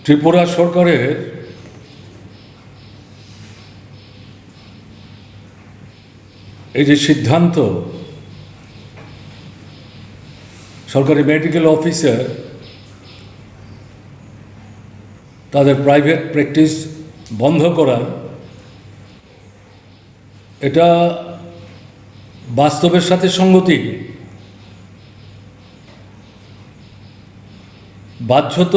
ত্রিপুরা সরকারের এই যে সিদ্ধান্ত, সরকারি মেডিকেল অফিসার তাদের প্রাইভেট প্র্যাকটিস বন্ধ করার, এটা বাস্তবের সাথে সঙ্গতি। বাধ্যত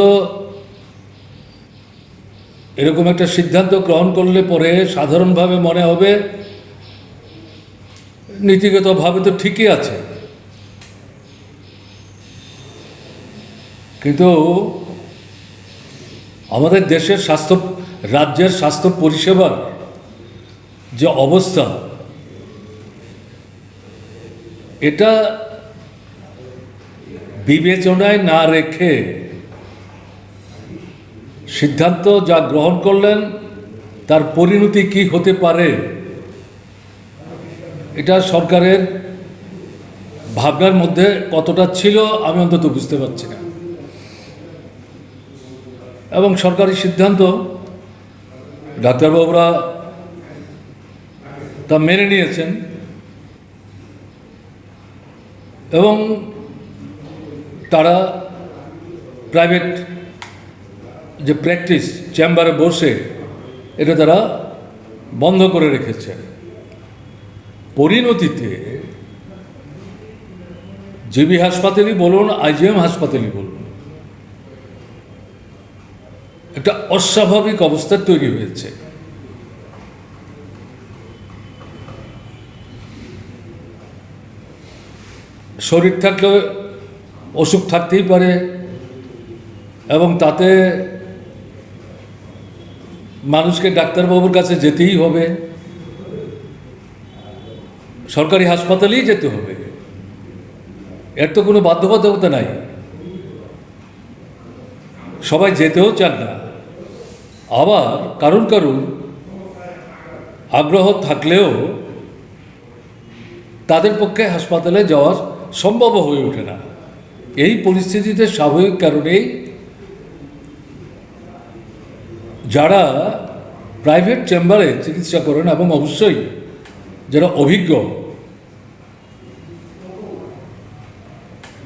এরকম একটা সিদ্ধান্ত গ্রহণ করলে পরে সাধারণভাবে মনে হবে নীতিগতভাবে তো ঠিকই আছে, কিন্তু আমাদের দেশের রাজ্যের স্বাস্থ্য পরিষেবার যে অবস্থা, এটা বিবেচনায় না রেখে সিদ্ধান্ত যা গ্রহণ করলেন তার পরিণতি কি হতে পারে, এটা সরকারের ভাবনার মধ্যে কতটা ছিল আমি অন্তত বুঝতে পারছি না। এবং সরকারি সিদ্ধান্ত ডাক্তারবাবুরা তা মেনে নিয়েছেন এবং তারা প্রাইভেট যে প্র্যাকটিস চেম্বারে বসে এটা তারা বন্ধ করে রেখেছেন। পরিণতিতে জিবি হাসপাতালই বলুন, আইজিএম হাসপাতালই বলুন, একটা অস্বাভাবিক অবস্থা তৈরি হয়েছে। শরীর থাকলে অসুখ থাকতেই পারে এবং তাতে মানুষকে ডাক্তারবাবুর কাছে যেতেই হবে, সরকারি হাসপাতালেই যেতে হবে, এর তো কোনো বাধ্যবাধকতা নাই। সবাই যেতেও চান না, আবার কারুর আগ্রহ থাকলেও তাদের পক্ষে হাসপাতালে যাওয়া সম্ভব হয়ে ওঠে না। এই পরিস্থিতিতে স্বাভাবিক কারণেই যারা প্রাইভেট চেম্বারে চিকিৎসা করেন এবং অবশ্যই যারা অভিজ্ঞ,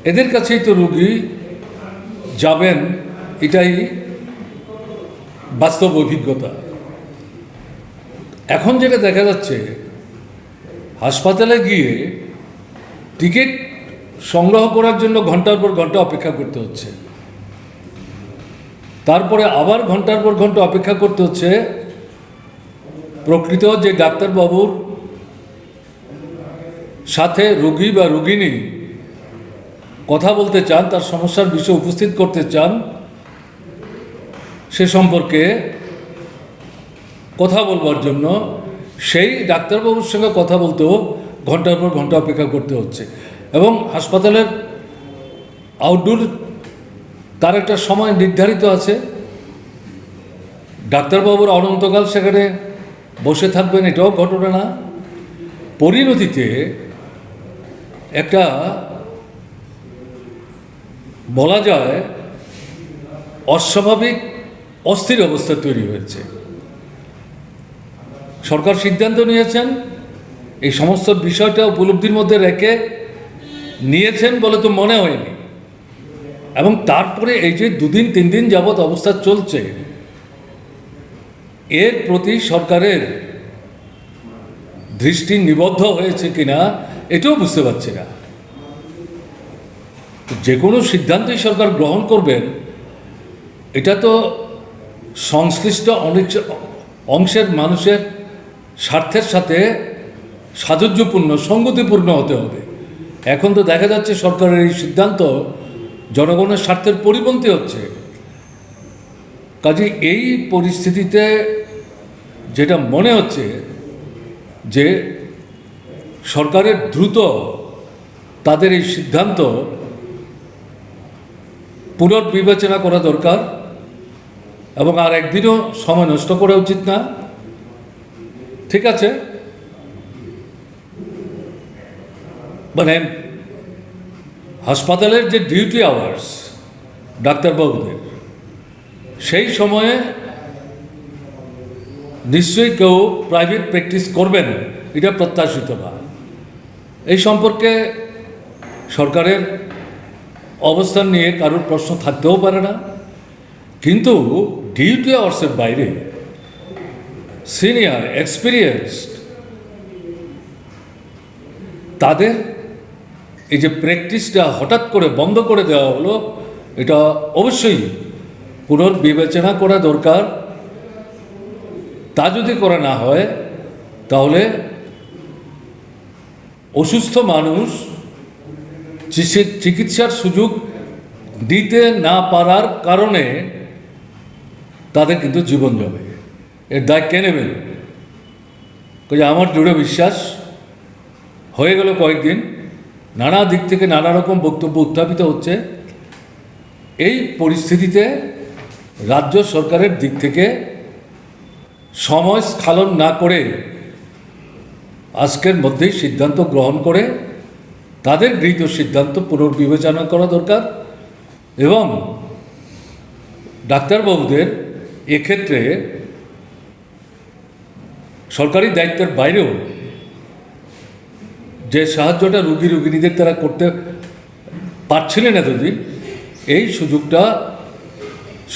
এদের কাছেই তো রোগী যাবেন, এটাই বাস্তব অভিজ্ঞতা। এখন যেটা দেখা যাচ্ছে, হাসপাতালে গিয়ে টিকিট সংগ্রহ করার জন্য ঘন্টার পর ঘন্টা অপেক্ষা করতে হচ্ছে, তারপরে আবার ঘন্টার পর ঘন্টা অপেক্ষা করতে হচ্ছে প্রকৃত যে ডাক্তারবাবুর সাথে রোগী বা রোগিনী কথা বলতে চান, তার সমস্যার বিষয় উপস্থিত করতে চান, সে সম্পর্কে কথা বলবার জন্য সেই ডাক্তারবাবুর সঙ্গে কথা বলতেও ঘন্টার পর ঘন্টা অপেক্ষা করতে হচ্ছে। এবং হাসপাতালের আউটডোর তার একটা সময় নির্ধারিত আছে, ডাক্তারবাবুর অনন্তকাল সেখানে বসে থাকবেন, এটাও ঘটনা না। পরিণতিতে একটা বলা যায় অস্বাভাবিক অস্থির অবস্থা তৈরি হয়েছে। সরকার সিদ্ধান্ত নিয়েছেন, এই সমস্ত বিষয়টা উপলব্ধির মধ্যে রেখে নিয়েছেন বলে তো মনে হয়নি, এবং তারপরে এই যে 2 দিন 3 দিন যাবৎ অবস্থা চলছে, এর প্রতি সরকারের দৃষ্টি নিবদ্ধ হয়েছে কিনা এটাও বুঝতে পারছি না। যে কোনো সিদ্ধান্তই সরকার গ্রহণ করবেন, এটা তো সংশ্লিষ্ট অনেক অংশের মানুষের স্বার্থের সাথে সাযুজ্যপূর্ণ, সঙ্গতিপূর্ণ হতে হবে। এখন তো দেখা যাচ্ছে সরকারের এই সিদ্ধান্ত জনগণের স্বার্থের পরিপন্থী হচ্ছে। কাজে এই পরিস্থিতিতে যেটা মনে হচ্ছে যে সরকারের দ্রুত তাদের এই সিদ্ধান্ত পুনর্বিবেচনা করা দরকার এবং আর একদিনও সময় নষ্ট করা উচিত না। ঠিক আছে, মানে হাসপাতালের যে ডিউটি আওয়ার্স ডাক্তারবাবুদের, সেই সময়ে নিশ্চয়ই কেউ প্রাইভেট প্র্যাকটিস করবেন, এটা প্রত্যাশিত না। এই সম্পর্কে সরকারের অবস্থান নিয়ে কারোর প্রশ্ন থাকতেও পারে না, কিন্তু ডিউটি আওয়ার্সের বাইরে সিনিয়র এক্সপিরিয়েন্সড তাদের এই যে প্র্যাকটিসটা হঠাৎ করে বন্ধ করে দেওয়া হলো, এটা অবশ্যই পুনর্বিবেচনা করা দরকার। তা যদি করা না হয় তাহলে অসুস্থ মানুষ চিকিৎসার সুযোগ দিতে না পারার কারণে তাদের কিন্তু জীবন যাবে। এর দায় কে নেবেন? আমার দৃঢ় বিশ্বাস, হয়ে গেল কয়েকদিন, নানা দিক থেকে নানা রকম বক্তব্য উত্থাপিত হচ্ছে। এই পরিস্থিতিতে রাজ্য সরকারের দিক থেকে সময় স্খলন না করে আজকের মধ্যেই সিদ্ধান্ত গ্রহণ করে তাদের গৃহীত সিদ্ধান্ত পুনর্বিবেচনা করা দরকার এবং ডাক্তারবাবুদের এক্ষেত্রে সরকারি দায়িত্বের বাইরেও যে সাহায্যটা রুগীদের তারা করতে পারছিলেন এতদিন, এই সুযোগটা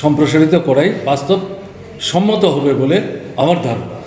সম্প্রসারিত করাই বাস্তবসম্মত হবে বলে আমার ধারণা।